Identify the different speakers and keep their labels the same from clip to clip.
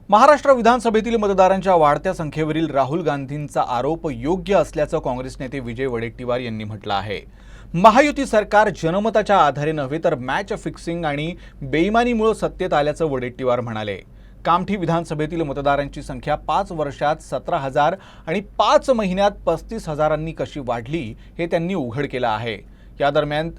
Speaker 1: महाराष्ट्र विधानसभेतील मतदारांच्या वाढत्या संख्येवरील राहुल गांधींचा आरोप योग्य असल्याचं काँग्रेस नेते विजय वडेट्टीवार यांनी म्हटलं आहे। महायुती सरकार जनमताच्या आधारे नव्हे तर मॅच फिक्सिंग आणि बेईमानीमुळे सत्तेत आल्याचं वडेट्टीवार म्हणाले। कामठी विधानसभेतील मतदारांची संख्या 5 वर्षात 17,000 आणि 5 महिन्यात 35,000 कशी वाढली हे त्यांनी उघड केलं आहे। या दरम्यान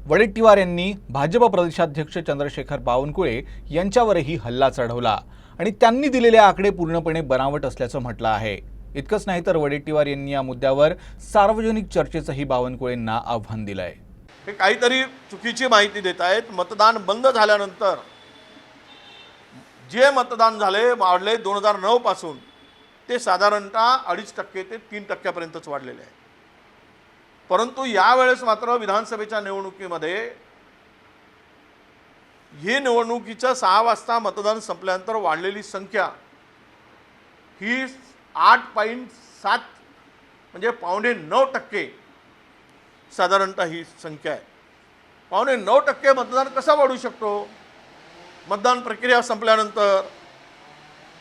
Speaker 1: वडेट्टीवार यांनी भाजप प्रदेशाध्यक्ष चंद्रशेखर बावनकुळे यांच्यावरही हल्ला चढवला आणि त्यांनी दिलेले आकडे पूर्णपणे बनावट असल्याचं म्हटलं आहे। इतकंच नाही तर वडेट्टीवार यांनी या मुद्द्यावर सार्वजनिक चर्चेचंही बावनकुळेंना आव्हान दिलंय।
Speaker 2: हे काहीतरी चुकीची माहिती देत आहेत। मतदान बंद झाल्यानंतर जे मतदान झाले वाढले 2009 पासून ते साधारणतः 2.5% ते 3% वाढलेले आहे। परंतु यावेळेस मात्र विधानसभेच्या निवडणुकीमध्ये ही निवडणुकीच्या 6 वाजता मतदान संपल्यानंतर वाढलेली संख्या ही 8.7 म्हणजे 8.9% साधारणतः ही संख्या आहे। 8.9% मतदान कसा वाढू शकतो? मतदान प्रक्रिया संपल्यानंतर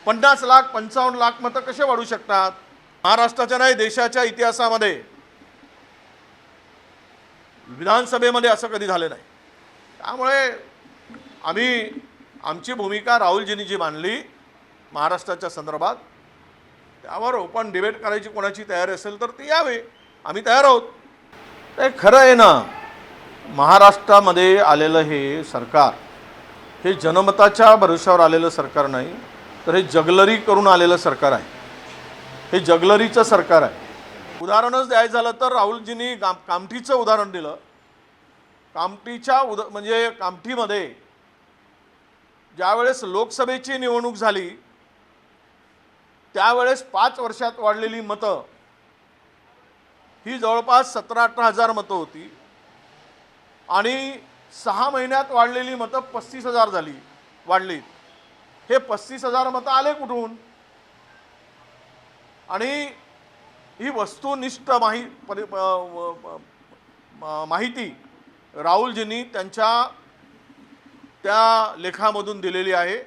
Speaker 2: 50 लाख 55 लाख मतं कसे वाढू शकतात? महाराष्ट्राच्या नाही देशाच्या इतिहासामध्ये विधानसभेमध्ये असं कधी झालं नाही। त्यामुळे आम्ही आमची भूमिका राहुलजींनी जी मांडली महाराष्ट्राच्या संदर्भात त्यावर ओपन डिबेट करायची कोणाची तयारी असेल तर ती यावे, आम्ही तयार आहोत। ते खरं आहे ना, महाराष्ट्रामध्ये आलेलं हे सरकार हे जनमताच्या भरोशावर आलेलं सरकार नाही, तर हे जगलरी करून आलेलं सरकार आहे। हे जगलरीचं सरकार आहे। उदाहरणच द्यायचं झालं तर राहुलजींनी कामठीचं उदाहरण दिलं। कामठीच्या म्हणजे कामठीमध्ये ज्यावेळेस लोकसभेची निवडणूक झाली त्यावेळेस 5 वर्षात वाढलेली मतं ही जवळपास 17-18 हजार मतं होती आणि 6 महिन्यात वाढलेली मतं 35,000 झाली वाढली। हे 35,000 मतं आले कुठून? आणि ही वस्तुनिष्ठ माहिती राहुलजींनी त्यांच्या त्या लेखामधून दिलेली आहे।